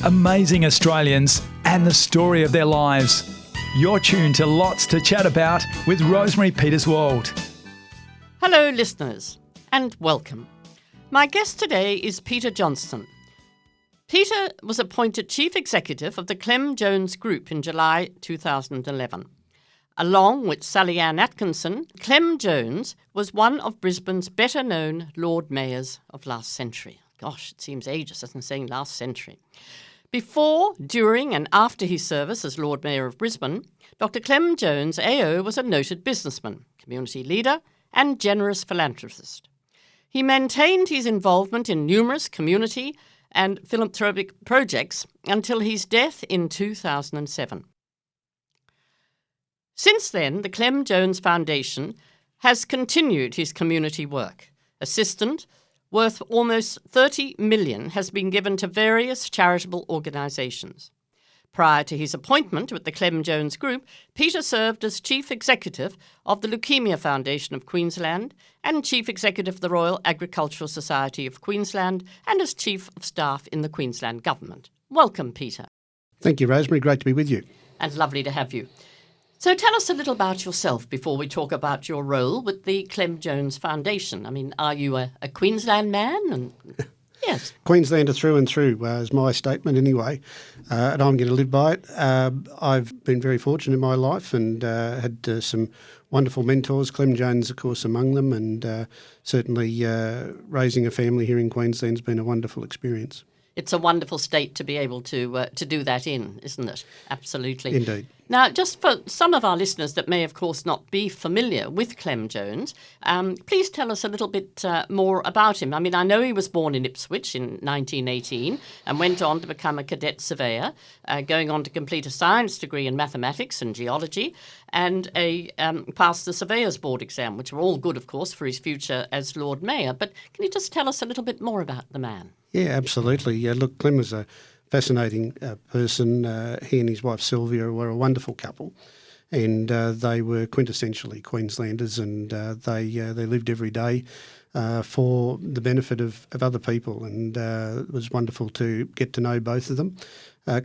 amazing Australians and the story of their lives. You're tuned to Lots to Chat About with Rosemary Peterswald. Hello listeners and welcome. My guest today is Peter Johnstone. Peter was appointed Chief Executive of the Clem Jones Group in July 2011. Along with Sally Ann Atkinson, Clem Jones was one of Brisbane's better-known Lord Mayors of last century. Gosh, it seems ages, doesn't it, saying last century. Before, during and after his service as Lord Mayor of Brisbane, Dr Clem Jones AO was a noted businessman, community leader and generous philanthropist. He maintained his involvement in numerous community and philanthropic projects until his death in 2007. Since then, the Clem Jones Foundation has continued his community work. Assistance worth almost $30 million has been given to various charitable organisations. Prior to his appointment with the Clem Jones Group, Peter served as Chief Executive of the Leukemia Foundation of Queensland and Chief Executive of the Royal Agricultural Society of Queensland and as Chief of Staff in the Queensland Government. Welcome, Peter. Thank you, Rosemary. Great to be with you. And lovely to have you. So tell us a little about yourself before we talk about your role with the Clem Jones Foundation. I mean, are you a Queensland man? Yes. Queenslander through and through is my statement anyway, and I'm going to live by it. I've been very fortunate in my life and had some wonderful mentors, Clem Jones, of course, among them, and certainly raising a family here in Queensland has been a wonderful experience. It's a wonderful state to be able to do that in, isn't it? Absolutely. Indeed. Now, just for some of our listeners that may, of course, not be familiar with Clem Jones, please tell us a little bit more about him. I mean, I know he was born in Ipswich in 1918 and went on to become a cadet surveyor, going on to complete a science degree in mathematics and geology and passed the Surveyors Board exam, which were all good, of course, for his future as Lord Mayor. But can you just tell us a little bit more about the man? Yeah, absolutely. Yeah, look, Clem was a fascinating person. He and his wife Sylvia were a wonderful couple, and they were quintessentially Queenslanders, and they lived every day for the benefit of other people, and it was wonderful to get to know both of them.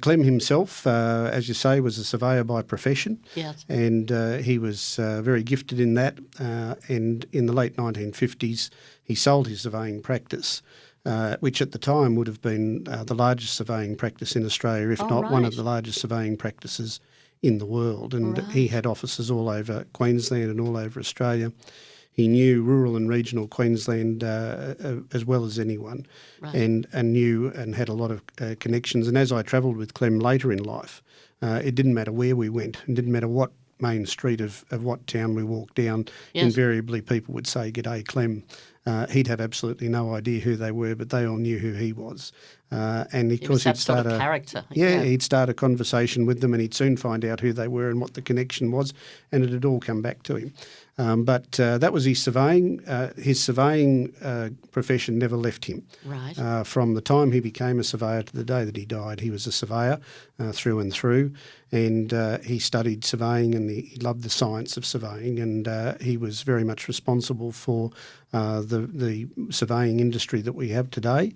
Clem himself, as you say, was a surveyor by profession, yes. And he was very gifted in that, and in the late 1950s he sold his surveying practice, which at the time would have been the largest surveying practice in Australia, if not one of the largest surveying practices in the world. And he had offices all over Queensland and all over Australia. He knew rural and regional Queensland as well as anyone, and knew and had a lot of connections. And as I travelled with Clem later in life, it didn't matter where we went, and didn't matter what main street of what town we walked down, yes. Invariably people would say, "G'day, Clem." He'd have absolutely no idea who they were, but they all knew who he was. And of course, he'd start sort of character. He'd start a conversation with them, and he'd soon find out who they were and what the connection was, and it'd all come back to him. But that was his surveying. His surveying profession never left him. Right. From the time he became a surveyor to the day that he died, he was a surveyor through and through, and he studied surveying, and he loved the science of surveying, and he was very much responsible for the surveying industry that we have today.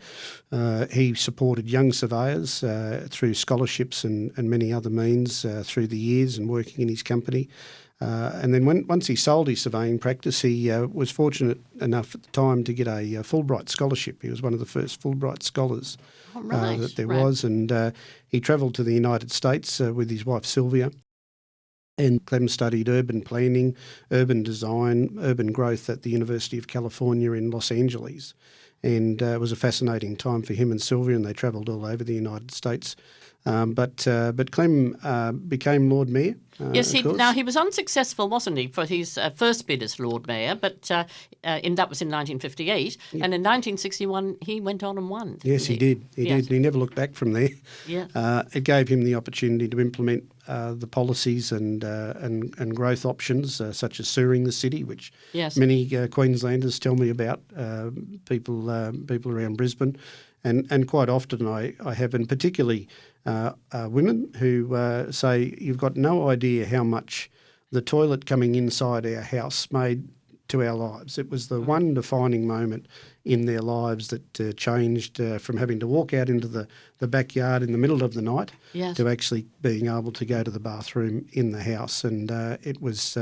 He supported young surveyors through scholarships and many other means through the years and working in his company. And then once he sold his surveying practice, he was fortunate enough at the time to get a Fulbright scholarship. He was one of the first Fulbright scholars that there was. And he travelled to the United States with his wife Sylvia. And Clem studied urban planning, urban design, urban growth at the University of California in Los Angeles. And it was a fascinating time for him and Sylvia, and they travelled all over the United States. But Clem became Lord Mayor. Yes, now he was unsuccessful, wasn't he, for his first bid as Lord Mayor, but that was in 1958, yeah. And in 1961 he went on and won. Yes, he did. He did. He never looked back from there. Yeah. It gave him the opportunity to implement the policies and growth options, such as sewering the city, which yes. many Queenslanders tell me about, people around Brisbane. And quite often I have, and particularly women who say, you've got no idea how much the toilet coming inside our house made to our lives. It was the one defining moment in their lives that changed from having to walk out into the backyard in the middle of the night to actually being able to go to the bathroom in the house. And it was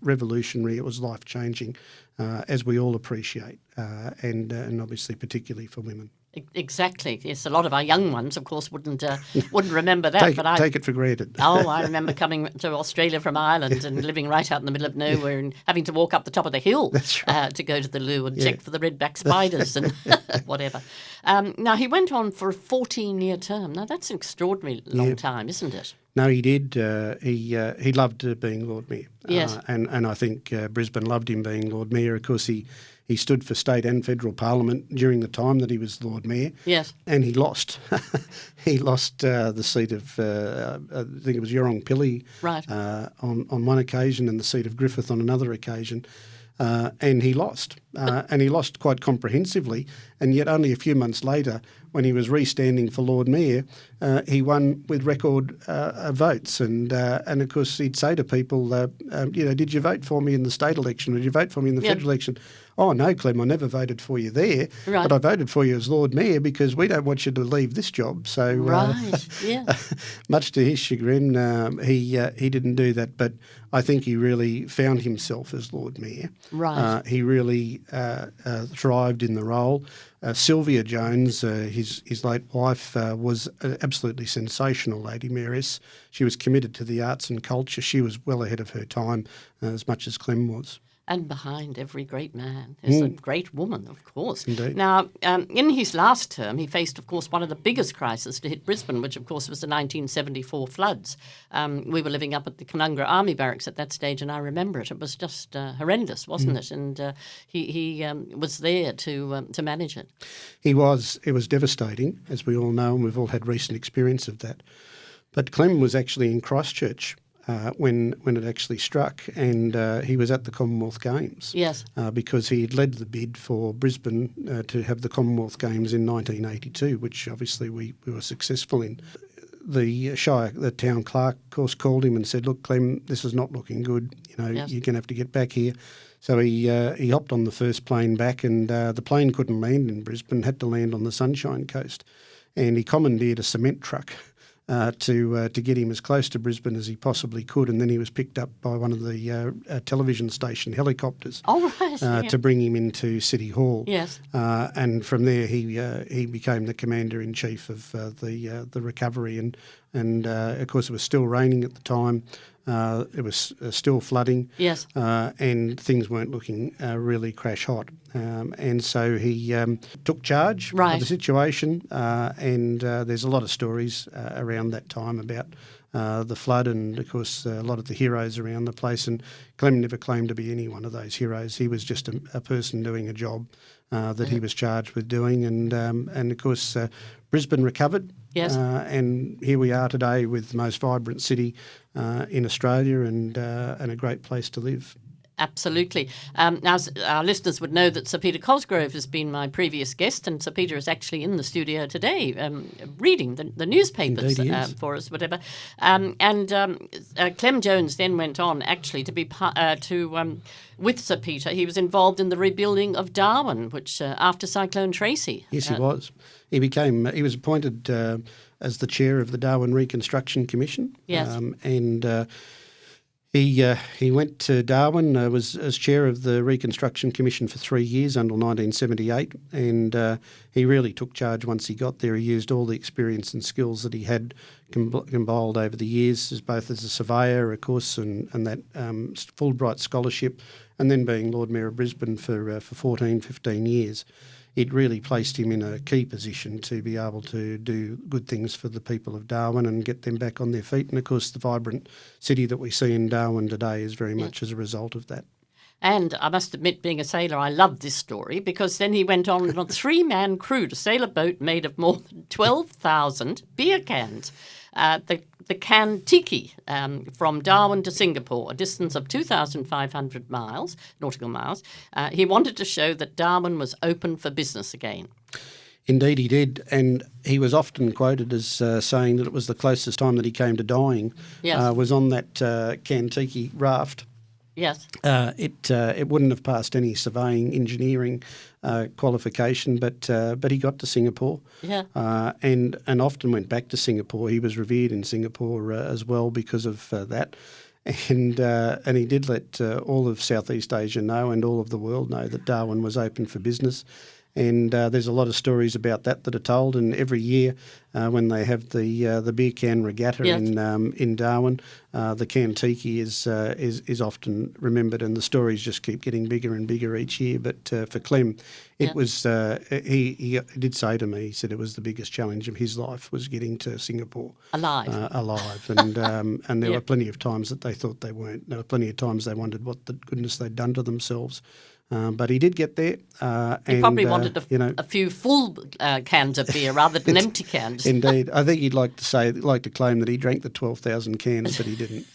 revolutionary. It was life-changing, as we all appreciate, and obviously particularly for women. Exactly. Yes, a lot of our young ones, of course, wouldn't remember that. Take it for granted. I remember coming to Australia from Ireland and living right out in the middle of nowhere and having to walk up the top of the hill to go to the loo and check for the redback spiders and whatever. Now, he went on for a 14-year term. Now, that's an extraordinary long time, isn't it? No, he did. He loved being Lord Mayor. Yes. And I think Brisbane loved him being Lord Mayor. Of course, he stood for state and federal parliament during the time that he was Lord Mayor. Yes. And he lost. He lost the seat of, I think it was Yorong-Pili on one occasion and the seat of Griffith on another occasion. And he lost. And he lost quite comprehensively. And yet only a few months later, when he was re-standing for Lord Mayor, he won with record votes. And of course, he'd say to people, did you vote for me in the state election? Or did you vote for me in the federal election? Oh, no, Clem, I never voted for you there. Right. But I voted for you as Lord Mayor because we don't want you to leave this job. So much to his chagrin, he didn't do that. But I think he really found himself as Lord Mayor. Right. He really thrived in the role. Sylvia Jones, his late wife, was an absolutely sensational Lady Mayoress. She was committed to the arts and culture. She was well ahead of her time, as much as Clem was. And behind every great man is a great woman, of course. Indeed. Now, in his last term, he faced, of course, one of the biggest crises to hit Brisbane, which, of course, was the 1974 floods. We were living up at the Canungra Army Barracks at that stage, and I remember it. It was just horrendous, wasn't it? And he was there to manage it. He was. It was devastating, as we all know, and we've all had recent experience of that. But Clem was actually in Christchurch when it actually struck, and he was at the Commonwealth Games. Yes. Because he had led the bid for Brisbane to have the Commonwealth Games in 1982, which obviously we were successful in. The town clerk, of course, called him and said, "Look, Clem, this is not looking good. You're going to have to get back here." So he hopped on the first plane back, and the plane couldn't land in Brisbane, had to land on the Sunshine Coast, and he commandeered a cement truck to get him as close to Brisbane as he possibly could, and then he was picked up by one of the television station helicopters to bring him into City Hall. Yes, and from there he became the commander-in-chief of the recovery, and of course it was still raining at the time. It was still flooding, and things weren't looking really crash hot. And so he took charge of the situation, and there's a lot of stories around that time about the flood and, of course, a lot of the heroes around the place. And Clem never claimed to be any one of those heroes. He was just a person doing a job that he was charged with doing. And of course, Brisbane recovered. Yes. And here we are today with the most vibrant city in Australia and a great place to live. Absolutely. Now, our listeners would know that Sir Peter Cosgrove has been my previous guest, and Sir Peter is actually in the studio today reading the newspapers for us, whatever. Clem Jones then went on actually to be with Sir Peter. He was involved in the rebuilding of Darwin, which after Cyclone Tracy. Yes, he was. He was appointed as the chair of the Darwin Reconstruction Commission. Yes. He went to Darwin, was as chair of the Reconstruction Commission for 3 years until 1978, and he really took charge once he got there. He used all the experience and skills that he had compiled over the years, both as a surveyor, of course, and that Fulbright scholarship, and then being Lord Mayor of Brisbane for 14, 15 years. It really placed him in a key position to be able to do good things for the people of Darwin and get them back on their feet. And, of course, the vibrant city that we see in Darwin today is very much as a result of that. And I must admit, being a sailor, I love this story because then he went on a 3-man crew to sail a boat made of more than 12,000 beer cans. The Can Tiki from Darwin to Singapore, a distance of 2,500 nautical miles. He wanted to show that Darwin was open for business again. Indeed he did, and he was often quoted as saying that it was the closest time that he came to dying was on that Can Tiki raft. Yes. It wouldn't have passed any surveying engineering qualification, but he got to Singapore, and often went back to Singapore. He was revered in Singapore as well because of that, and he did let all of Southeast Asia know and all of the world know that Darwin was open for business. And there's a lot of stories about that are told. And every year when they have the beer can regatta in Darwin, the can tiki is often remembered, and the stories just keep getting bigger and bigger each year. But for Clem, it was he did say to me, he said it was the biggest challenge of his life was getting to Singapore alive, and there were plenty of times that they thought they weren't. There were plenty of times they wondered what the goodness they'd done to themselves. But he did get there. He probably wanted a few full cans of beer rather than empty cans. Indeed. I think he'd like to claim that he drank the 12,000 cans, but he didn't.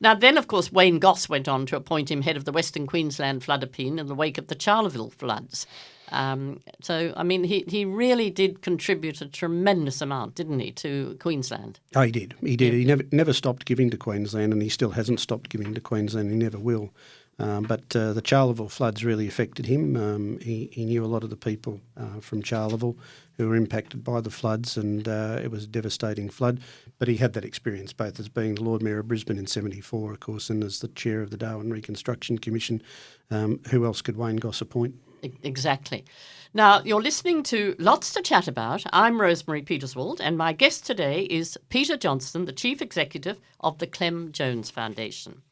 Now then, of course, Wayne Goss went on to appoint him head of the Western Queensland Flood Appeal in the wake of the Charleville floods. So, I mean, he really did contribute a tremendous amount, didn't he, to Queensland? Oh, he did. He did. He never stopped giving to Queensland, and he still hasn't stopped giving to Queensland. He never will. But the Charleville floods really affected him. He knew a lot of the people from Charleville who were impacted by the floods, and it was a devastating flood. But he had that experience both as being the Lord Mayor of Brisbane in 1974, of course, and as the chair of the Darwin Reconstruction Commission. Who else could Wayne Goss appoint? Exactly. Now, you're listening to Lots to Chat About. I'm Rosemary Peterswald, and my guest today is Peter Johnstone, the Chief Executive of the Clem Jones Foundation.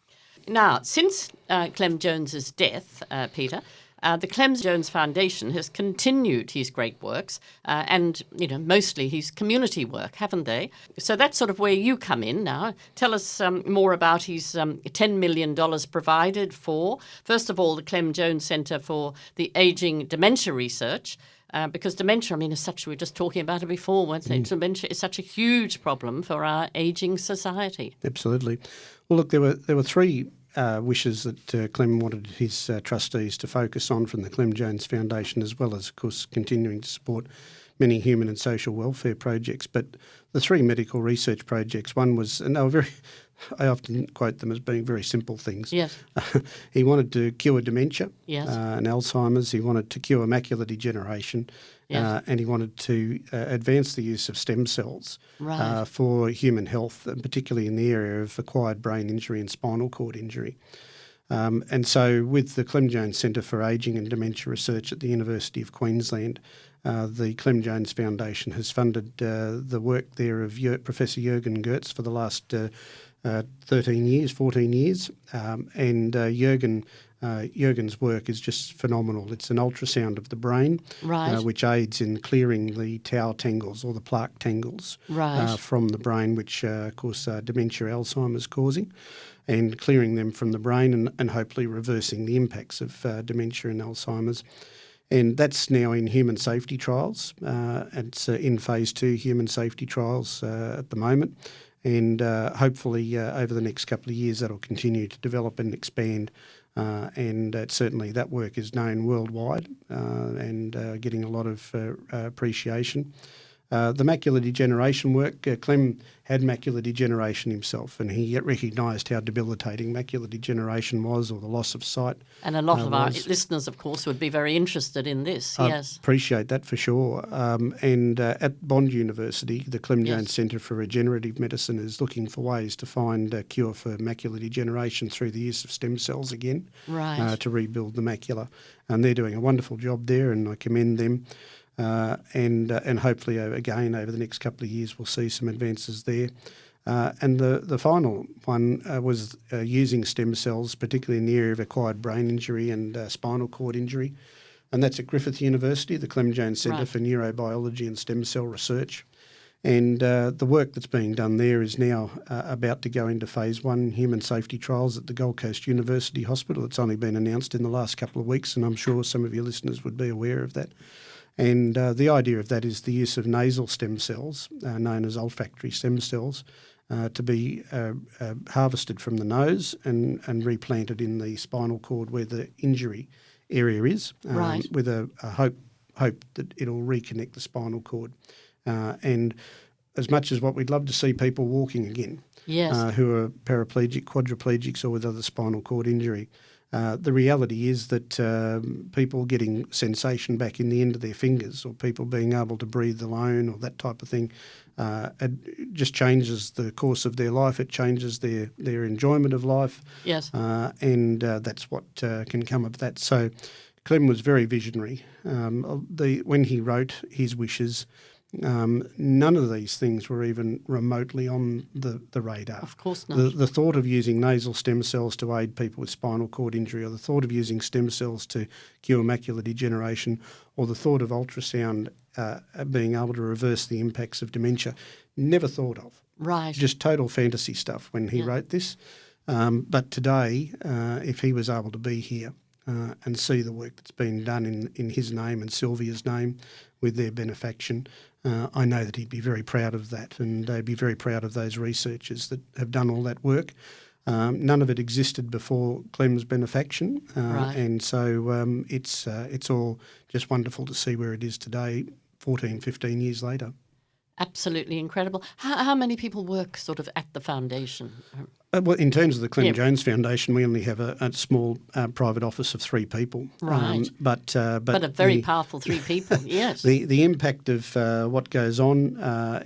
Now, since Clem Jones's death, Peter, the Clem Jones Foundation has continued his great works and, mostly his community work, haven't they? So that's sort of where you come in now. Tell us more about his $10 million provided for, first of all, the Clem Jones Centre for the Ageing Dementia Research, because dementia, is such, we were just talking about it before, weren't they? Dementia is such a huge problem for our ageing society. Absolutely. Well, look, there were three wishes that Clem wanted his trustees to focus on from the Clem Jones Foundation, as well as, of course, continuing to support many human and social welfare projects. But the three medical research projects, one was, and they were I often quote them as being very simple things. Yes. He wanted to cure dementia and Alzheimer's. He wanted to cure macular degeneration. And he wanted to advance the use of stem cells for human health, and particularly in the area of acquired brain injury and spinal cord injury. And so with the Clem Jones Centre for Ageing and Dementia Research at the University of Queensland, the Clem Jones Foundation has funded the work there of Professor Jürgen Gertz for the last 14 years. And Jürgen's work is just phenomenal. It's an ultrasound of the brain, which aids in clearing the tau tangles or the plaque tangles from the brain, which, of course, dementia Alzheimer's causing, and clearing them from the brain and hopefully reversing the impacts of dementia and Alzheimer's. And that's now in human safety trials. It's in phase 2 human safety trials at the moment. And hopefully over the next couple of years that'll continue to develop and expand. And certainly that work is known worldwide and getting a lot of appreciation. The macular degeneration work, Clem had macular degeneration himself, and he recognised how debilitating macular degeneration was, or the loss of sight. And a lot of our listeners, of course, would be very interested in this, yes. Appreciate that for sure. And at Bond University, the Clem Jones Centre for Regenerative Medicine is looking for ways to find a cure for macular degeneration through the use of stem cells again to rebuild the macula. And they're doing a wonderful job there, and I commend them. And hopefully, again, over the next couple of years, we'll see some advances there. And the final one was using stem cells, particularly in the area of acquired brain injury and spinal cord injury. And that's at Griffith University, the Clem Jones Centre for Neurobiology and Stem Cell Research. And the work that's being done there is now about to go into phase 1 human safety trials at the Gold Coast University Hospital. It's only been announced in the last couple of weeks, and I'm sure some of your listeners would be aware of that. And the idea of that is the use of nasal stem cells, known as olfactory stem cells, to be harvested from the nose and replanted in the spinal cord where the injury area is, with a hope that it'll reconnect the spinal cord. And as much as what we'd love to see people walking again, Yes. who are paraplegic, quadriplegics, or with other spinal cord injury. The reality is that people getting sensation back in the end of their fingers, or people being able to breathe alone, or that type of thing, it just changes the course of their life. It changes their enjoyment of life. Yes. And that's what can come of that. So Clem was very visionary. When he wrote his wishes, none of these things were even remotely on the radar. Of course not. The thought of using nasal stem cells to aid people with spinal cord injury, or the thought of using stem cells to cure macular degeneration, or the thought of ultrasound being able to reverse the impacts of dementia, never thought of. Right. Just total fantasy stuff when he wrote this. But today, if he was able to be here and see the work that's been done in his name and Sylvia's name with their benefaction, I know that he'd be very proud of that, and they'd be very proud of those researchers that have done all that work. None of it existed before Clem's benefaction, Right. and so it's all just wonderful to see where it is today, 14, 15 years later. Absolutely incredible. How many people work sort of at the foundation? Well, in terms of the Clem Yeah. Jones Foundation, we only have a small private office of 3 people. Right. But But a very powerful 3 people, yes. The impact of what goes on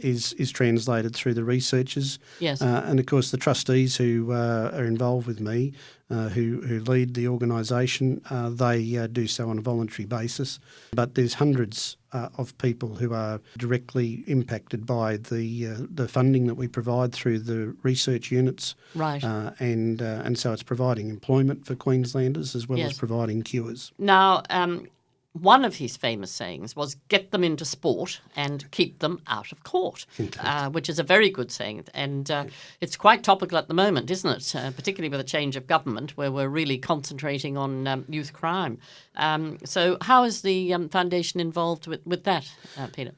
is translated through the researchers. Yes. And, of course, the trustees who are involved with me, who lead the organisation, they do so on a voluntary basis. But there's hundreds of people who are directly impacted by the funding that we provide through the research units. Right. And so it's providing employment for Queenslanders as well Yes. as providing cures. Now, one of his famous sayings was get them into sport and keep them out of court, which is a very good saying. And it's quite topical at the moment, isn't it? Particularly with a change of government where we're really concentrating on youth crime. So how is the foundation involved with that, Peter?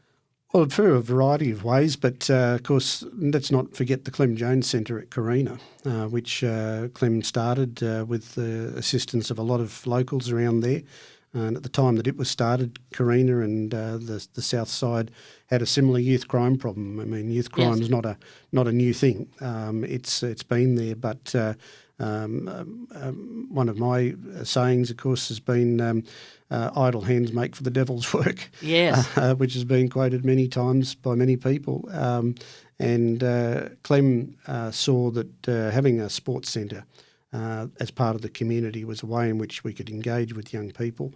Well, through a variety of ways, but of course, let's not forget the Clem Jones Centre at Carina, which Clem started with the assistance of a lot of locals around there. And at the time that it was started, Carina and the south side had a similar youth crime problem. I mean, youth crime is not a new thing. It's been there, but one of my sayings, of course, has been idle hands make for the devil's work. Yes. Which has been quoted many times by many people. And Clem saw that having a sports centre as part of the community was a way in which we could engage with young people,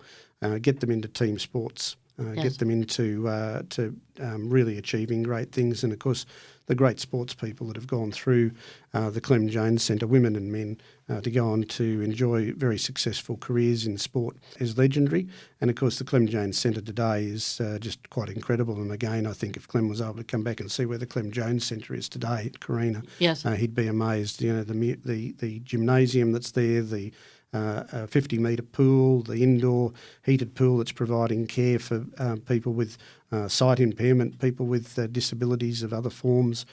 get them into team sports, get them into really achieving great things. And, of course, the great sports people that have gone through the Clem Jones Centre, women and men, to go on to enjoy very successful careers in sport is legendary. And, of course, the Clem Jones Centre today is just quite incredible. And, again, I think if Clem was able to come back and see where the Clem Jones Centre is today at Carina, Yes. he'd be amazed. You know, the gymnasium that's there, the 50-metre pool, the indoor heated pool that's providing care for people with sight impairment, people with disabilities of other forms,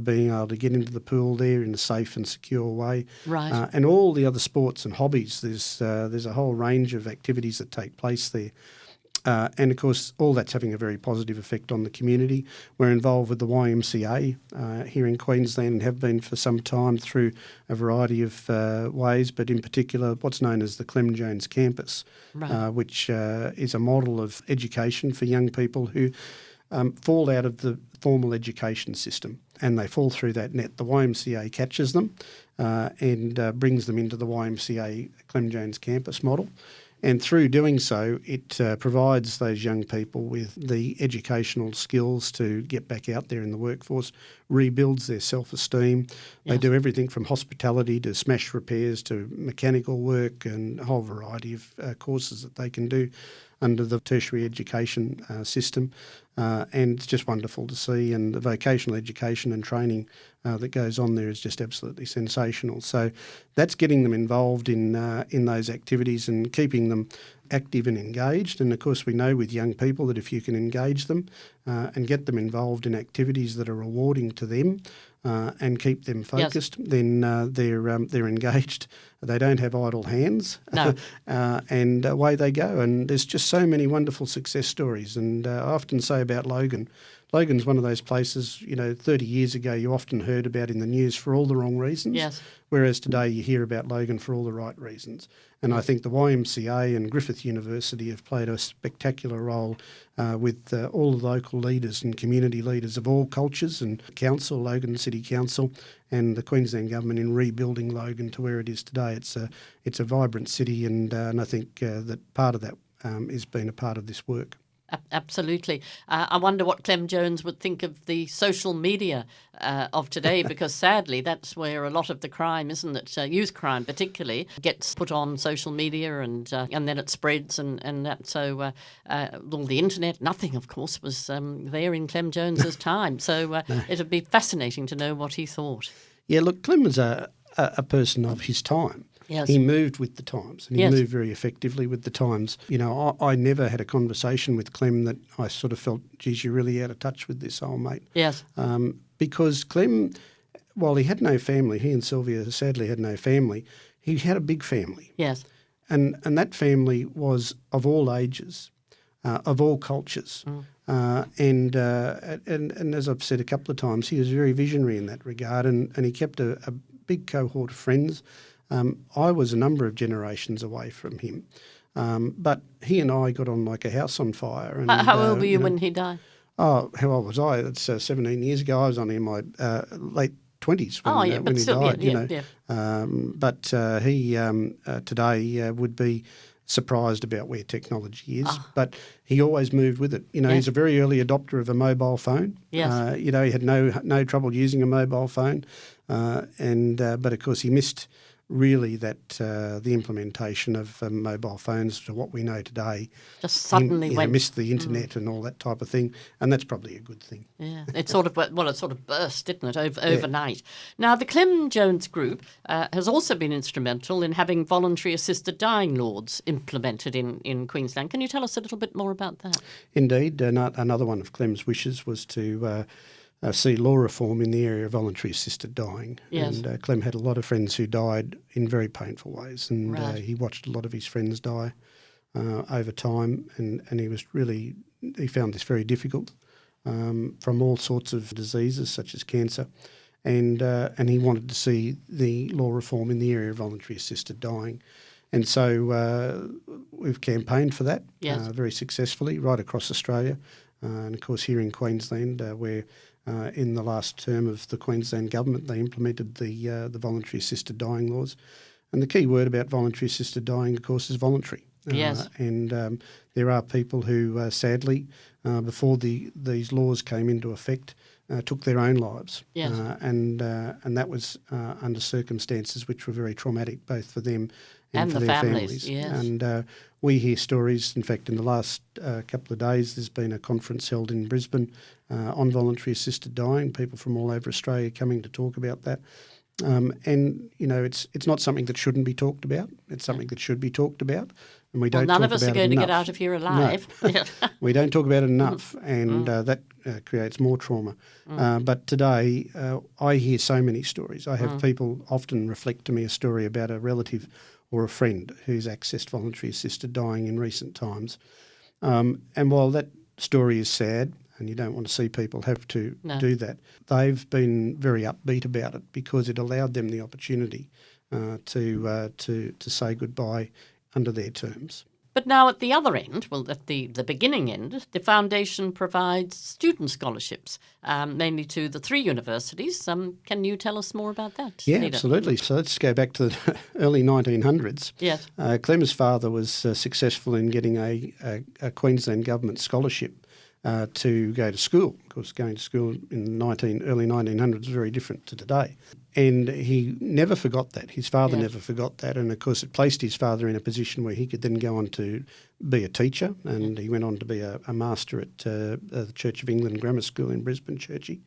being able to get into the pool there in a safe and secure way. Right. And all the other sports and hobbies. There's a whole range of activities that take place there. And, of course, all that's having a very positive effect on the community. We're involved with the YMCA here in Queensland and have been for some time through a variety of ways, but in particular what's known as the Clem Jones Campus, Right. which is a model of education for young people who fall out of the formal education system, and they fall through that net. The YMCA catches them and brings them into the YMCA Clem Jones Campus model. And through doing so, it provides those young people with the educational skills to get back out there in the workforce, rebuilds their self-esteem. They Yes. do everything from hospitality to smash repairs to mechanical work and a whole variety of courses that they can do under the tertiary education system. And it's just wonderful to see. And the vocational education and training that goes on there is just absolutely sensational. So that's getting them involved in those activities and keeping them active and engaged. And, of course, we know with young people that if you can engage them and get them involved in activities that are rewarding to them and keep them focused, then they're engaged. They don't have idle hands. No. And away they go. And there's just so many wonderful success stories. And I often say about Logan, Logan's one of those places, 30 years ago you often heard about in the news for all the wrong reasons, Yes. whereas today you hear about Logan for all the right reasons. And I think the YMCA and Griffith University have played a spectacular role with all the local leaders and community leaders of all cultures and council, Logan City Council, and the Queensland Government in rebuilding Logan to where it is today. It's a vibrant city, and I think that part of that has been a part of this work. Absolutely. I wonder what Clem Jones would think of the social media of today, because sadly that's where a lot of the crime, isn't it? Youth crime particularly gets put on social media, and then it spreads and that. So all the internet, nothing of course was there in Clem Jones's time. So it'd be fascinating to know what he thought. Yeah, look, Clem was a person of his time. Yes. He moved with the times, and he Yes. moved very effectively with the times. I never had a conversation with Clem that I sort of felt, geez, you're really out of touch with this old mate. Yes. Because Clem, while he had no family, he and Sylvia sadly had no family, he had a big family. Yes. And that family was of all ages, of all cultures. And as I've said a couple of times, he was very visionary in that regard, and he kept a big cohort of friends. I was a number of generations away from him, but he and I got on like a house on fire. And, How old were you when he died? Oh, how old was I? That's 17 years ago. I was only in my late 20s when he died. But he today would be surprised about where technology is, but he always moved with it. He's a very early adopter of a mobile phone. Yes. He had no trouble using a mobile phone, but of course he missed really that the implementation of mobile phones to what we know today. Just suddenly missed the internet and all that type of thing, and that's probably a good thing. Yeah, it sort of burst, didn't it, overnight. Now, the Clem Jones Group has also been instrumental in having voluntary assisted dying laws implemented in Queensland. Can you tell us a little bit more about that? Indeed, another one of Clem's wishes was to see law reform in the area of voluntary assisted dying. Yes. And Clem had a lot of friends who died in very painful ways, and Right. he watched a lot of his friends die over time, and he found this very difficult from all sorts of diseases such as cancer, and he wanted to see the law reform in the area of voluntary assisted dying. And so we've campaigned for that very successfully right across Australia, and of course here in Queensland where in the last term of the Queensland Government they implemented the voluntary assisted dying laws. And the key word about voluntary assisted dying, of course, is voluntary. Yes. And there are people who sadly, before these laws came into effect, took their own lives. Yes. And that was under circumstances which were very traumatic both for them and for the their families. families. Yes. And we hear stories. In fact, in the last couple of days, there's been a conference held in Brisbane on voluntary assisted dying. People from all over Australia coming to talk about that. And it's not something that shouldn't be talked about. It's something that should be talked about, and we don't. None talk of us about are going it to enough. get out of here alive. No. We don't talk about it enough, and that creates more trauma. But today, I hear so many stories. I have people often reflect to me a story about a relative or a friend who's accessed voluntary assisted dying in recent times. And while that story is sad, and you don't want to see people have to do that, they've been very upbeat about it because it allowed them the opportunity to say goodbye under their terms. But now at the other end, at the beginning end, the Foundation provides student scholarships, mainly to the 3 universities. Can you tell us more about that, Yeah, Peter? absolutely. So let's go back to the early 1900s. Yes. Clem's father was successful in getting a Queensland government scholarship to go to school. Of course, going to school in the early 1900s was very different to today. And he never forgot that. His father never forgot that. And, of course, it placed his father in a position where he could then go on to be a teacher. And he went on to be a master at the Church of England Grammar School in Brisbane, Churchy,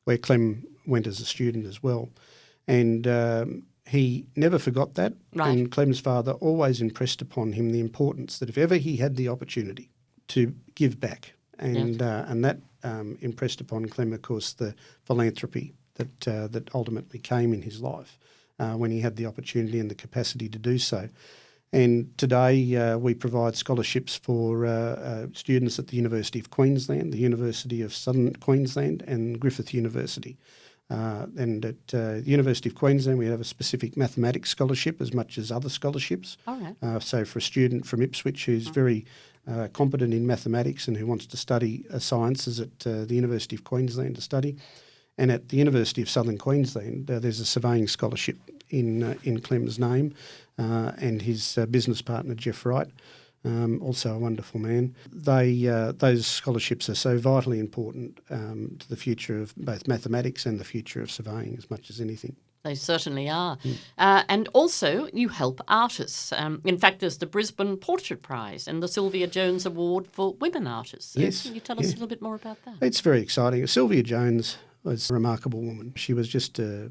where Clem went as a student as well. And he never forgot that. Right. And Clem's father always impressed upon him the importance that if ever he had the opportunity to give back, and that impressed upon Clem, of course, the philanthropy that ultimately came in his life when he had the opportunity and the capacity to do so. And today we provide scholarships for students at the University of Queensland, the University of Southern Queensland and Griffith University. And at the University of Queensland we have a specific mathematics scholarship as much as other scholarships. All right. So for a student from Ipswich who's very competent in mathematics and who wants to study sciences at the University of Queensland to study. And at the University of Southern Queensland there's a surveying scholarship in Clem's name, and his business partner Jeff Wright, also a wonderful man. Those scholarships are so vitally important to the future of both mathematics and the future of surveying as much as anything. They certainly are. And also you help artists. In fact, there's the Brisbane Portrait Prize and the Sylvia Jones Award for Women Artists. Yes. Can you tell us a little bit more about that? It's very exciting. Sylvia Jones was a remarkable woman. She was just a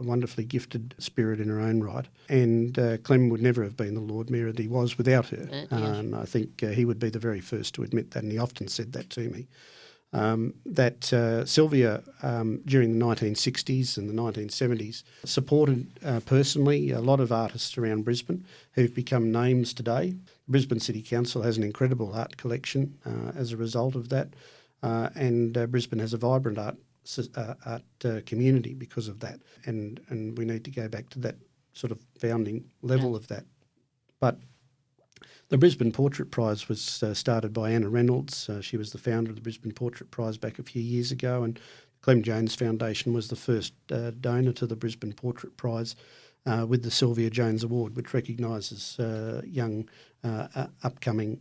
wonderfully gifted spirit in her own right. And Clem would never have been the Lord Mayor that he was without her. Yes. And I think he would be the very first to admit that, and he often said that to me. That Sylvia, during the 1960s and the 1970s, supported personally a lot of artists around Brisbane who've become names today. Brisbane City Council has an incredible art collection as a result of that, and Brisbane has a vibrant art community because of that, and we need to go back to that sort of founding level of that. But the Brisbane Portrait Prize was started by Anna Reynolds. She was the founder of the Brisbane Portrait Prize back a few years ago, and Clem Jones Foundation was the first donor to the Brisbane Portrait Prize with the Sylvia Jones Award, which recognises young, upcoming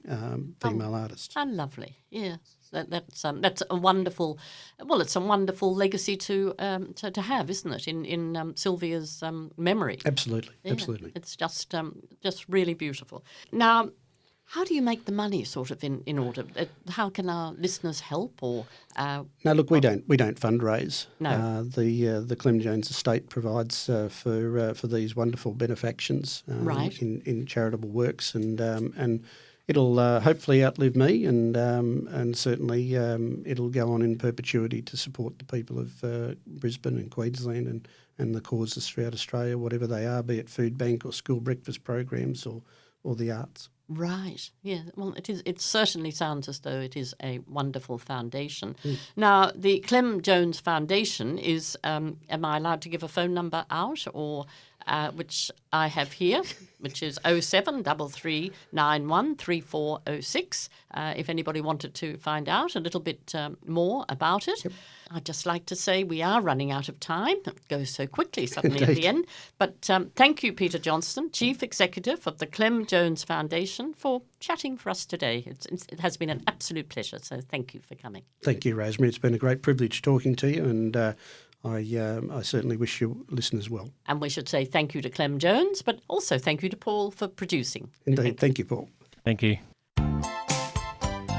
female artists. Oh, lovely, yes. That's a wonderful, well, it's a wonderful legacy to have, isn't it? In Sylvia's memory. Absolutely, yeah, absolutely. It's just really beautiful. Now, how do you make the money sort of in order? How can our listeners help? Or no, look, we don't fundraise. No. The Clem Jones estate provides for these wonderful benefactions right. in charitable works, and it'll hopefully outlive me, and certainly it'll go on in perpetuity to support the people of Brisbane and Queensland and the causes throughout Australia, whatever they are, be it food bank or school breakfast programs or the arts. Right. Yeah. Well, it certainly sounds as though it is a wonderful foundation. Now, the Clem Jones Foundation is. Am I allowed to give a phone number out, or which I have here, which is 0733913406. If anybody wanted to find out a little bit more about it. Yep. I'd just like to say we are running out of time. It goes so quickly suddenly at the end. But thank you, Peter Johnstone, Chief Executive of the Clem Jones Foundation, for chatting for us today. It has been an absolute pleasure, so thank you for coming. Thank you, Rosemary. It's been a great privilege talking to you, and I certainly wish your listeners well. And we should say thank you to Clem Jones, but also thank you to Paul for producing. Indeed. Thank you, Paul. Thank you.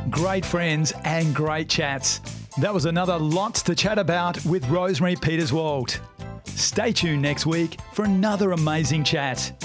Great friends and great chats. That was another Lots to Chat About with Rosemary Peterswald. Stay tuned next week for another amazing chat.